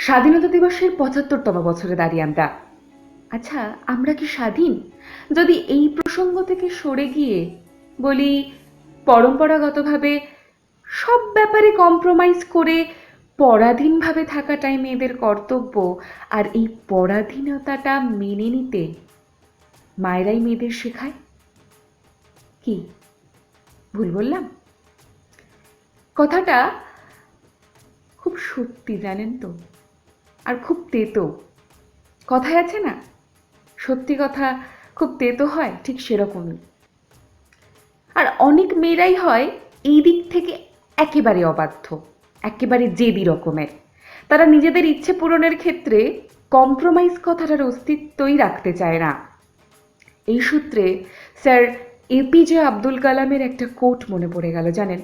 স্বাধীনতা দিবসের ৭৫তম বছরে দাঁড়িয়ে আমরা। আচ্ছা, আমরা কি স্বাধীন? যদি এই প্রসঙ্গ থেকে সরে গিয়ে বলি, পরম্পরাগতভাবে সব ব্যাপারে কম্প্রোমাইজ করে পরাধীনভাবে থাকাটাই মেয়েদের কর্তব্য, আর এই পরাধীনতাটা মেনে নিতে মায়েরাই মেয়েদের শেখায়। কি ভুল বললাম? কথাটা খুব সত্যি, জানেন তো, আর খুব তেতো। কথায় আছে না, সত্যি কথা খুব তেতো হয়, ঠিক সেরকমই। আর অনেক মেয়েরাই হয় এই দিক থেকে একেবারে অবাধ্য, একেবারে জেদি রকমের। তারা নিজেদের ইচ্ছে পূরণের ক্ষেত্রে কম্প্রোমাইজ কথাটার অস্তিত্বই রাখতে চায় না। এই সূত্রে স্যার এপিজে আব্দুল কালামের একটা কোট মনে পড়ে গেল, জানেন?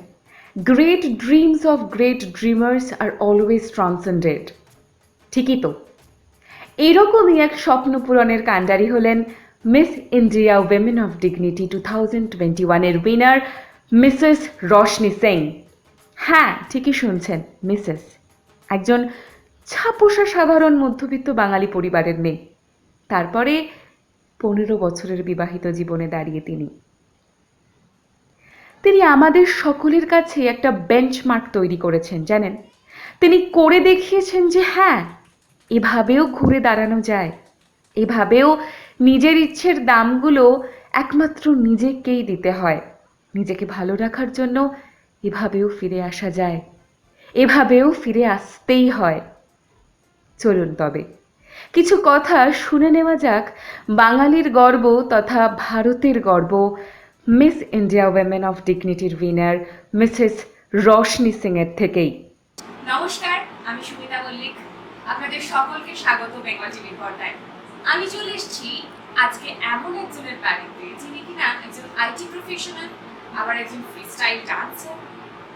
Great dreams of great dreamers are always transcended. ঠিকই তো। এরকমই এক স্বপ্ন পূরণের কাণ্ডারি হলেন Miss India women of dignity 2021-এর উইনার মিসেস রোশনি সিং। হ্যাঁ, ঠিকই শুনছেন, মিসেস। একজন ছাপোষা সাধারণ মধ্যবিত্ত বাঙালি পরিবারের মেয়ে। তারপরে 15 বছরের বিবাহিত জীবনে দাঁড়িয়ে তিনি আমাদের সকলের কাছে একটা বেঞ্চমার্ক তৈরি করেছেন, জানেন? তিনি করে দেখিয়েছেন যে হ্যাঁ, এভাবেও ঘুরে দাঁড়ানো যায়, এভাবেও নিজের ইচ্ছের দামগুলো একমাত্র নিজেকেই দিতে হয়। নিজেকে ভালো রাখার জন্য এভাবেও ফিরে আসা যায়, এভাবেও ফিরে আসতেই হয়। চলুন তবে কিছু কথা শুনে নেওয়া যাক বাঙালির গর্ব তথা ভারতের গর্ব মিস ইন্ডিয়া উইমেন অফ ডিগনিটির উইনার মিসেস রোশনি সিং এর থেকেই। নমস্কার, আমি সুমিতা মল্লিক। আপনাদের সকলকে স্বাগত বেঙ্গল টিভির পর্দায়। আমি চলে এসেছি আজকে এমন একজনের বাড়িতে যিনি কিনা একজন আইটি প্রফেশনাল, আবার একজন ফ্রিস্টাইল ডান্সার,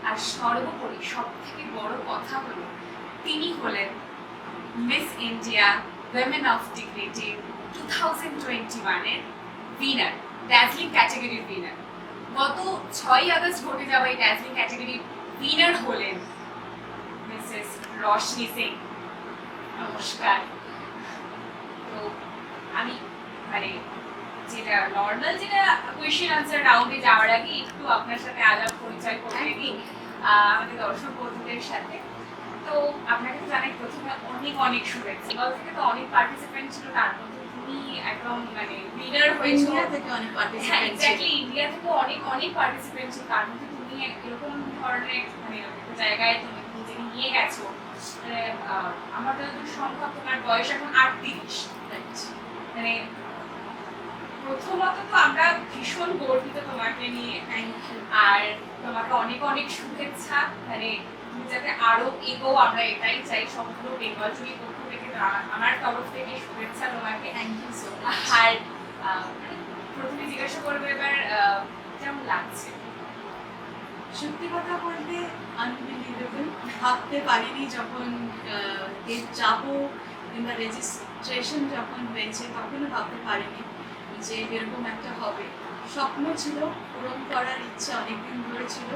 আর সর্বোপরি সব থেকে বড় কথা হলো তিনি হলেন Miss India women of dignity 2021-এর উইনার, ড্যাজলিং ক্যাটাগরির উইনার। গত 6ই আগস্ট ঘটে যাওয়া এই ড্যাজলিং ক্যাটাগরির উইনার হলেন মিসেস রোশনি সিং। নমস্কার। তো আমি মানে যেটা নর্মাল যেটা কোয়েশ্চেন আনসার রাউন্ডে যাওয়ার আগে একটু আপনার সাথে আলাপ পরিচয় করে নিই আমাদের দর্শক বন্ধুদের সাথে। তো আপনাকে তো জানাই প্রথমে অনেক অনেক শুভেচ্ছা। বেঙ্গল থেকে তো অনেক পার্টিসিপেন্ট ছিল, তার মধ্যে তুমি একদম মানে উইনার হয়েছো। ইন্ডিয়া থেকে অনেক পার্টিসিপেন্ট ছিল। এক্স্যাক্টলি, ইন্ডিয়া থেকে অনেক অনেক পার্টিসিপেন্ট ছিল, তার মধ্যে তুমি এরকম ধরনের মানে জায়গায় তুমি নিজেকে নিয়ে গেছো। আমার যতদূর সম্ভব তোমার বয়স এখন 38। মানে প্রথমত তো আমরা ভীষণ গর্বিত তোমাকে নিয়ে, আর তোমাকে অনেক অনেক শুভেচ্ছা। মানে তুমি যাতে আরো এগো, আমরা এটাই চাই। সম্পূর্ণ বেঙ্গল টিভির পক্ষ থেকে আমার তরফ থেকে শুভেচ্ছা তোমাকে। থ্যাংক ইউ সো আর প্রথমে জিজ্ঞাসা করবো এবার কেমন লাগছে? সত্যি কথা বলতে আনবিলিভেবল। ভাবতে পারিনি যখন যাবো কিংবা রেজিস্ট্রেশন যখন হয়েছে তখনও ভাবতে পারিনি যে এরকম একটা হবে। স্বপ্ন ছিল, পূরণ করার ইচ্ছা অনেকদিন ধরে ছিল।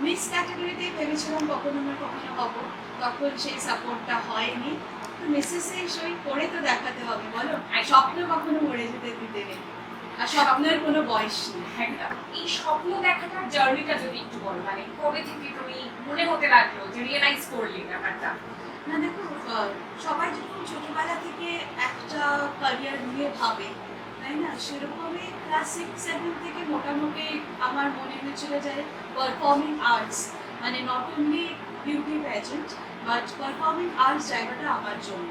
মিস ক্যাটাগরিতেই ভেবেছিলাম কখনো না কখনো হবো, তখন সেই সাপোর্টটা হয়নি। তো মিসেসে সই করে তো দেখাতে হবে, বলো? স্বপ্ন কখনো মরে যেতে দিতে নেই, আর স্বপ্নের কোনো বয়স নেই। একদম। এই স্বপ্ন দেখাটার জার্নিটা যদি একটু বলো, মানে কবে থেকে তুমি মনে হতে লাগলো যে রিয়েলাইজ করলে ব্যাপারটা? না দেখো, সবাই যখন ছোটবেলা থেকে একটা ক্যারিয়ার নিয়ে ভাবে, তাই না, সেরকমই ক্লাস 6-7 থেকে মোটামুটি আমার মনে হয়েছিল যে পারফর্মিং আর্টস, মানে not only beauty pageant but performing arts জায়গাটা আমার জন্য।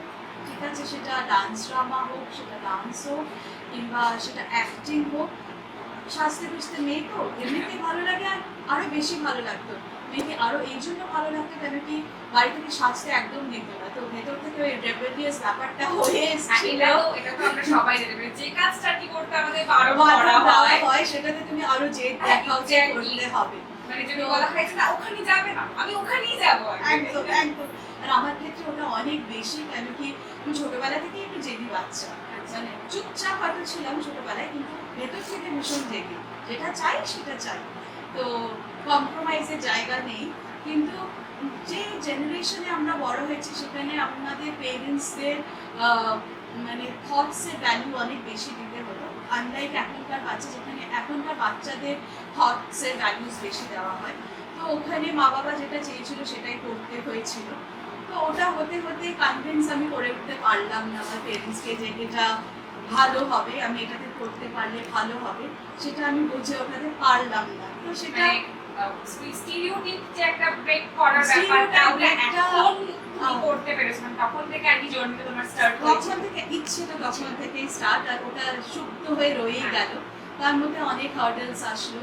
ঠিক আছে, সেটা ডান্স ড্রামা হোক, সেটা ডান্স হোক, কিংবা সেটা অ্যাক্টিং হোক। সাজতে বুঝতে মেয়ে তো এমনিতেই ভালো লাগে, আর আরও বেশি ভালো লাগতো। মেয়েকে আরও এই জন্য ভালো লাগতো কেন কি বাড়ি থেকে সাজতে একদম দিত না, তো ভেতর থেকে ওই রেবেলিয়াস ব্যাপারটা হয়ে এসেছিল। এটা তো আমরা সবাই জানি, যে কাজটা কি করতে আমাদের বারণ করা হয় সেটাতে তুমি আরো জেদ দেখাও যে করতে হবে। মানে যদি বলা হয় না ওখানে যাবে না, আমি ওখানেই যাব। একদম একদম। আর আমার ক্ষেত্রে ওটা অনেক বেশি, কেন কি আমি ছোটবেলা থেকেই একটু জেদি বাচ্চা। মানে চুপচাপ হয়তো ছিলাম ছোটবেলায়, কিন্তু ভেতর থেকে ভীষণ জেদি, যেটা চাই সেটা চাই। তো কম্প্রোমাইজের জায়গা নেই। কিন্তু যে জেনারেশনে আমরা বড় হয়েছি সেখানে আমাদের পেরেন্টসদের মানে থটসের ভ্যালু অনেক বেশি দিতে হতো, আনলাইক এখনকার বাচ্চা, যেখানে এখনকার বাচ্চাদের থটসের ভ্যালুস বেশি দেওয়া হয়। তো ওখানে মা বাবা যেটা চেয়েছিল সেটাই করতে হয়েছিল। তো ওটা হতে হতে কনভিন্স আমি করে উঠতে পারলাম না আমার পেরেন্টসকে যে এটা ভালো হবে, আমি এটাতে করতে পারলে ভালো হবে, সেটা আমি বুঝে ওঠাতে পারলাম না। তো সেটা স্টিরিওটাইপ যে একটা ব্রেক করার ব্যাপারটা ওটা এখন তুমি করতে পেরেছো, মানে তখন থেকে আর কি জার্নিটা তোমার স্টার্ট হয়েছে? তখন থেকে ইচ্ছেটা তখন থেকেই স্টার্ট, আর ওটা সুপ্ত হয়ে রয়েই গেল। তার মধ্যে অনেক হার্ডেলস আসলো,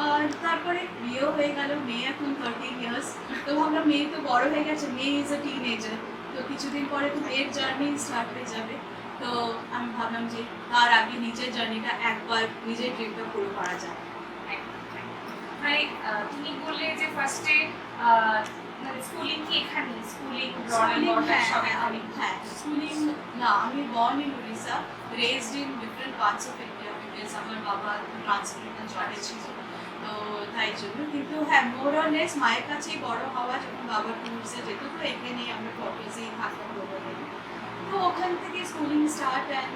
আর তারপরে বিয়েও হয়ে গেল। মেয়ে এখন 13 ইয়ার্স। তো ভাবলাম মেয়ে তো বড় হয়ে গেছে, মেয়ে ইজ এ টিনেজার, তো কিছুদিন পরে তো মেয়ের জার্নি স্টার্ট হয়ে যাবে। তো আমি ভাবলাম যে তার আগে নিজের জার্নিটা একবার, নিজের ড্রিমটা পুরো করা যায়। মানে তুমি বললে যে ফার্স্টে মানে স্কুলিং কি এখানে, স্কুলিং হ্যাঁ, স্কুলিং না, আমি born in Orissa, raised in different parts of India, because আমার বাবা ট্রান্সপোর্টের জবে ছিল, তো তাই জন্য। কিন্তু হ্যাঁ, মোর অর লেস মায়ের কাছেই বড় হওয়া। যখন বাবা ট্যুরসে যেত তো এখানেই আমরা কোয়ার্টার্সেই থাকতাম গ্লোবালে। তো ওখান থেকে schooling start and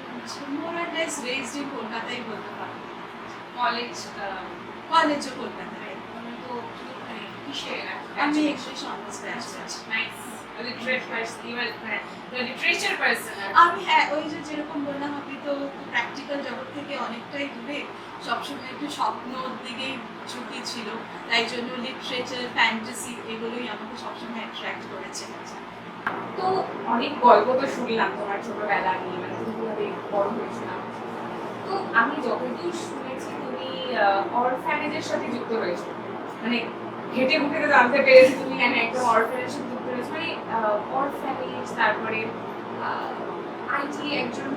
more or less raised in কলকাতাই বলতে পারি। কলেজও কলকাতায়। তো মানে কিসে আমি English honours graduate. Nice literature person. আমি হ্যাঁ, ওই যে যেরকম বললাম, আপনি তো প্র্যাকটিক্যাল জগৎ থেকে অনেকটাই দূরে, সবসময় একটু স্বপ্নর দিকেই ঝুঁকি ছিল, তাই জন্য লিটারেচার, ফ্যান্টাসি এগুলোই আমাকে সবসময় অ্যাট্রাক্ট করেছে। তো অনেক গল্প তো শুনলাম তোমার ছোটবেলা নিয়ে, মানে তুমি কিভাবে বড় হয়েছিলাম। তো আমি যতদূর শুনেছি তুমি অরফ্যানেজের সাথে যুক্ত হয়েছো, মানে ঘেটে ঘুটে তো জানতে পেরেছি তুমি কেন একদম অরফ্যানেজের সাথে যুক্ত হয়েছো। মানে অরফ্যানেজ, তারপরে আইটি একজন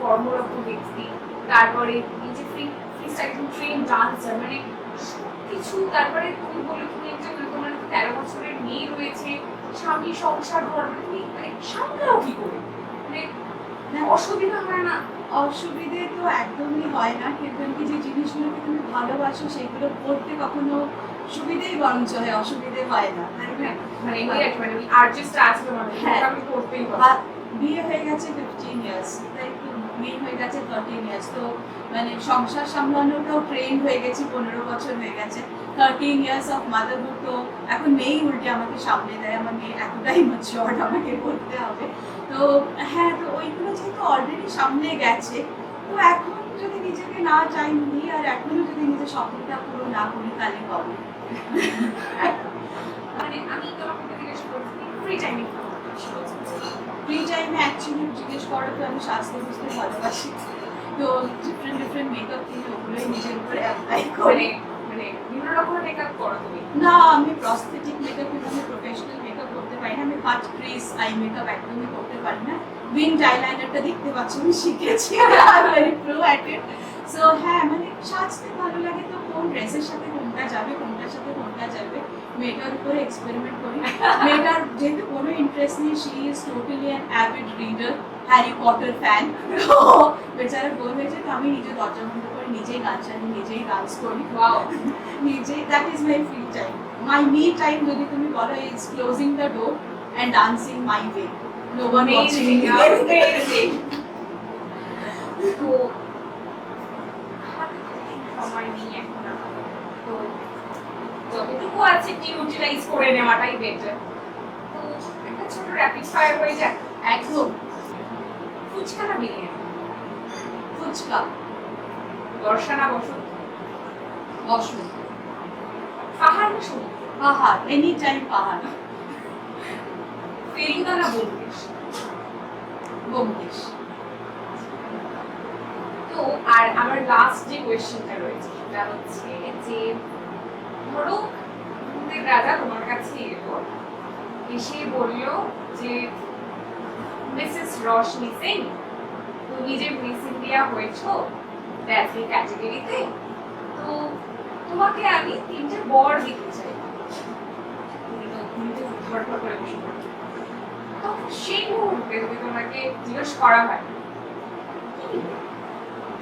কর্মরত ব্যক্তি, তারপরে এই যে একজন ট্রেন ডান্সার, মানে কিছু। তারপরে তুমি বললো তুমি একজন, তোমার 13 বছরের মেয়ে রয়েছে, স্বামী, সংসার, ঘর, তুমি মানে সামলাও কি করে? মানে অসুবিধা হয় না? অসুবিধে তো একদমই হয় না, কিন্তু কি যে জিনিসগুলোকে তুমি ভালোবাসো সেগুলো করতে কখনো সুবিধেই বরঞ্চ হয়, অসুবিধে হয় না, তাই না? মানে ওই আর্টিস্টটা আছে তোমার, হ্যাঁ, আমি করতেই হবে। বিয়ে হয়ে গেছে 15 ইয়ার্স, তাই তো মেয়ে হয়ে গেছে 13 ইয়ার্স। তো মানে সংসার সামলানোটাও ট্রেন হয়ে গেছি, 15 বছর হয়ে গেছে। 13 ইয়ার্স অফ মাদারহুড, তো এখন মেয়েই উল্টে আমাকে সামনে দেয়। আমার মেয়ে এতটাই ম্যাচিওর্ড, আমাকে বলতে হবে। তো হ্যাঁ, তো ওইগুলো যেহেতু অলরেডি সামনে গেছে, তো এখন যদি নিজেকে না টাইম দিই আর এখনো যদি নিজের স্বপ্নটা পুরো না করি তাহলে হবে। মানে আমি তোমাকে জিজ্ঞেস করছি ফ্রি টাইমে ফ্রি টাইমে অ্যাকচুয়ালি জিজ্ঞেস করো তো আমি সাজতে বুঝতে ভালোবাসি, তো ডিফারেন্ট মেকআপ কিনে ওগুলোই নিজের উপরে অ্যাপ্লাই করি। মানে বিভিন্ন রকমের মেকআপ করো তুমি? না, আমি প্রস্থেটিক মেকআপ এবং প্রফেশনাল মেকআপ করতে পারি না। আমি কাট ক্রিজ আই মেকআপ একদমই করতে পারি না। উইন্ড আইলাইনারটা দেখতে পাচ্ছি আমি শিখেছি, very pro at it. So হ্যাঁ, মানে সাজতে ভালো লাগে, তো কোন ড্রেসের সাথে কোনটা যাবে, কোনটার সাথে কোনটা যাবে, মেয়েটার উপরে এক্সপেরিমেন্ট করি। মেয়েটার যেহেতু কোনো ইন্টারেস্ট নেই, she is totally an avid reader, Harry Potter fan. তো বেচারা বোর হয়েছে, তো আমি নিজে দরজা বন্ধ করে নিজেই গান চালি, নিজেই ডান্স করি। ওয়াও, নিজেই, that is my free time. My me time যদি তুমি বলো, is closing the door and dancing my way, no one watching me. তো সময় নেই এখন আমার, তো যতটুকু আছে কি ইউটিলাইজ করে নেওয়াটাই বেটার। তো একটা ছোট র্যাপিড ফায়ার হয়ে যাক। একদম। ফুচকা না বিরিয়ানি? ফুচকা। বর্ষা না বসন্ত? বসন্ত। পাহাড় না সমুদ্র? পাহাড়, এনি টাইম পাহাড়। ফেলুদা না ব্যোমকেশ? ব্যোমকেশ। তো আর আমার লাস্ট যে কোয়েশ্চেনটা রয়েছে সেটা হচ্ছে যে ধরো ভূতের রাজা তোমার কাছে এলো, এসে বলল যে মিসেস রশনি সিং, তুমি যে মিস ইন্ডিয়া হয়েছো ড্যান্সিং ক্যাটাগরিতে, তো তোমাকে আমি 3টে বর দিতে চাই। তুমি তো ধরপড় করে বসে পড়ো। তখন সেই মুহূর্তে যদি তোমাকে জিজ্ঞেস করা হয়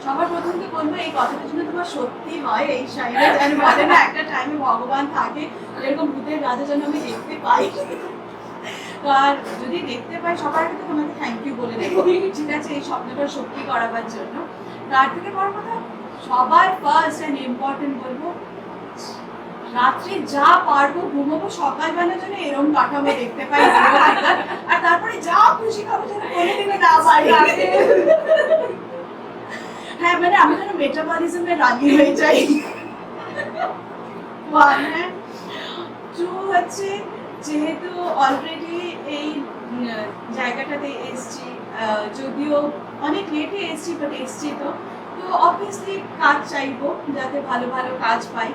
সবার প্রথম তো বলবো এই কথাটা জন্য তোমার সত্যি হয়, এই শাড়িটা যেন বলে না একটা টাইমে ভগবান থাকে, এরকম ভূতের রাজা যেন আমি দেখতে পাই। আর যদি দেখতে পাই সবার আগে তো তোমাকে থ্যাংক ইউ বলে দেবো, ঠিক আছে, এই স্বপ্নটা সত্যি করাবার জন্য। তার থেকে বড় কথা সবার ফার্স্ট অ্যান্ড ইম্পর্টেন্ট বলবো, রাত্রে যা পারবো ঘুমোবো, সকালবেলা যেন এরকম কাঠামো দেখতে পাই, আর তারপরে যা খুশি খাবো যেন কোনোদিনও না পারি। হ্যাঁ মানে আমি যেন মেটাবলিজমে রাজি হয়ে যাই। হ্যাঁ টু হচ্ছে যেহেতু অলরেডি এই জায়গাটাতে এসছি, যদিও অনেক লেটে এসছি বাট এসছি, তো অবভিয়াসলি কাজ চাইবো যাতে ভালো ভালো কাজ পাই,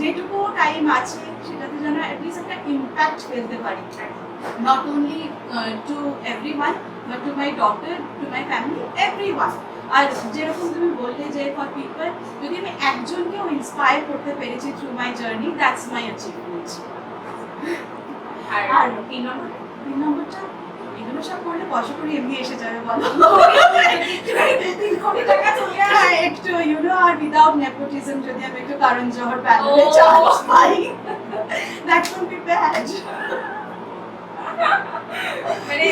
যেটুকু টাইম আছে সেটাতে যেন অ্যাটলিস্ট একটা ইম্প্যাক্ট ফেলতে পারি, not only to everyone but to my daughter, to my family, everyone. আর যেরকম তুমি বললে যে ফর পিপল, যদি আমি একজনকেও ইন্সপায়ার করতে পেরেছি through my journey, that's my achievement. আর 3 নম্বরটা এগুলো সব করলে বছর করে এমনি এসে যাবে বলো। হ্যাঁ, একটু ইউনো আর উইদাউট নেপোটিজম যদি আমি একটু কারণ জোহর প্যানেলে chance pi, that will be bad. মানে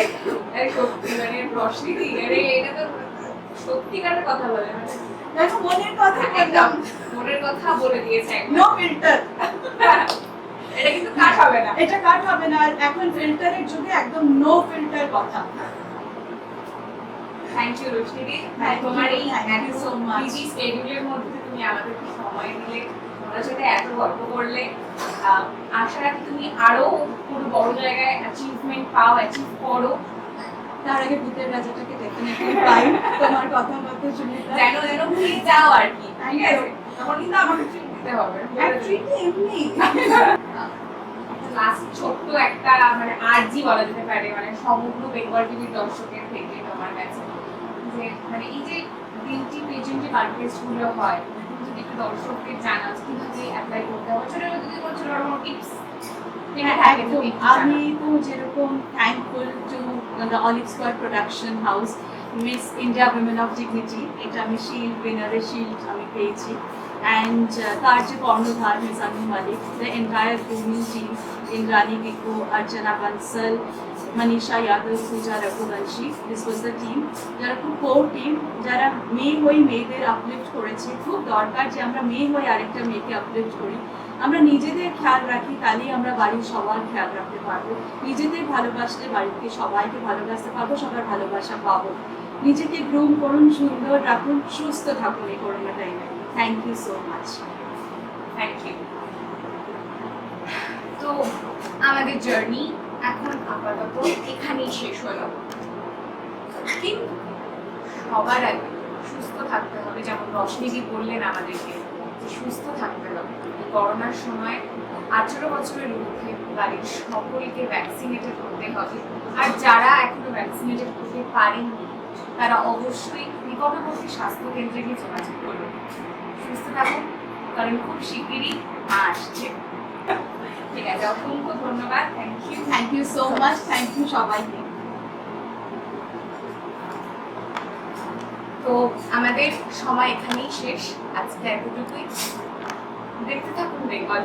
সত্যি মানে রশ্মি দি এটা তো সত্যিকারের কথা বলে, মানে দেখো মনের কথা একদম একদম মনের কথা বলে দিয়েছে একদম। নো ফিল্টার, এটা কিন্তু কাট হবে না। এটা কাট হবে না, আর এখন ফিল্টারের যুগে একদম নো ফিল্টার কথা। থ্যাংক ইউ রশ্মি দি, Thank you, তোমার এই thank you so much. Busy শিডিউলের মধ্যে তুমি আমাদেরকে সময় দিলে, তোমার সাথে এত গল্প করলে। আশা রাখি তুমি আরো কোনো বড় জায়গায় অ্যাচিভমেন্ট পাও, অ্যাচিভ করো। তার আগে ভূতের রাজাটাকে ডেফিনেটলি পাই, তোমার কথা মতো শুনে যেন ভুলে যাও আর কি, ঠিক আছে? তখন কিন্তু আমাকে ট্রিট দিতে হবে। অ্যাকচুয়ালি এমনি লাস্ট ছোট্ট একটা মানে আরজি বলা যেতে পারে, মানে সমগ্র বেঙ্গল টিভির দর্শকের থেকে তোমার কাছে, যে মানে এই যে তিনটি পেজেন্ট যে কন্টেস্ট গুলো হয়, তুমি যদি একটু দর্শকদের জানাও কিভাবে অ্যাপ্লাই করতে হবে, ছোট যদি কোনো ছোট কোনো টিপস। একদম, আমি তো যেরকম thankful to the olive squad production house, miss India women of dignity, এটা আমি শিল্ড উইনারের শিল্ড আমি পেয়েছি, অ্যান্ড তার যে কর্ণধার Miss Anu Malik, the entire grooming team, Indrani Kiko, Archana Bansal, Manisha Yadav, Puja Raghuvanshi, this was the team, যারা খুব কোর টিম, যারা মেয়ে হয়ে মেয়েদের আপলিফট করেছে। খুব দরকার যে আমরা মেয়ে হয়ে আরেকটা মেয়েকে আপলিফট করি, আমরা নিজেদের খেয়াল রাখি, তাহলেই আমরা বাড়ির সবার খেয়াল রাখতে পারবো। নিজেদের ভালোবাসলে বাড়িতে সবাইকে ভালোবাসতে পারবো, সবার ভালোবাসা পাবো। নিজেকে গ্রুম করুন, সুন্দর রাখুন, সুস্থ থাকুন এই করোনা টাইমে। Thank you so much. Thank you. তো আমাদের জার্নি এখন আপাতত এখানেই শেষ হলো, কিন্তু সবার আগে সুস্থ থাকতে হবে, যেমন রশ্মিদি বললেন আমাদেরকে সুস্থ থাকতে হবে। করোনার সময় 18 বছরের ঊর্ধ্বে বাড়ির সকলকে ভ্যাকসিনেটেড করতে হবে, আর যারা এখনো ভ্যাকসিনেটেড করতে পারেননি তারা অবশ্যই নিকটবর্তী স্বাস্থ্যকেন্দ্রে গিয়ে যোগাযোগ করুন। সুস্থ থাকুন, কারণ খুব শিগগিরই আসছে। ঠিক আছে, অসংখ্য ধন্যবাদ। Thank you so much, thank you সবাইকে। তো আমাদের সময় এখানেই শেষ, আজকে এতটুকুই। দেখতে থাকুন বেঙ্গল।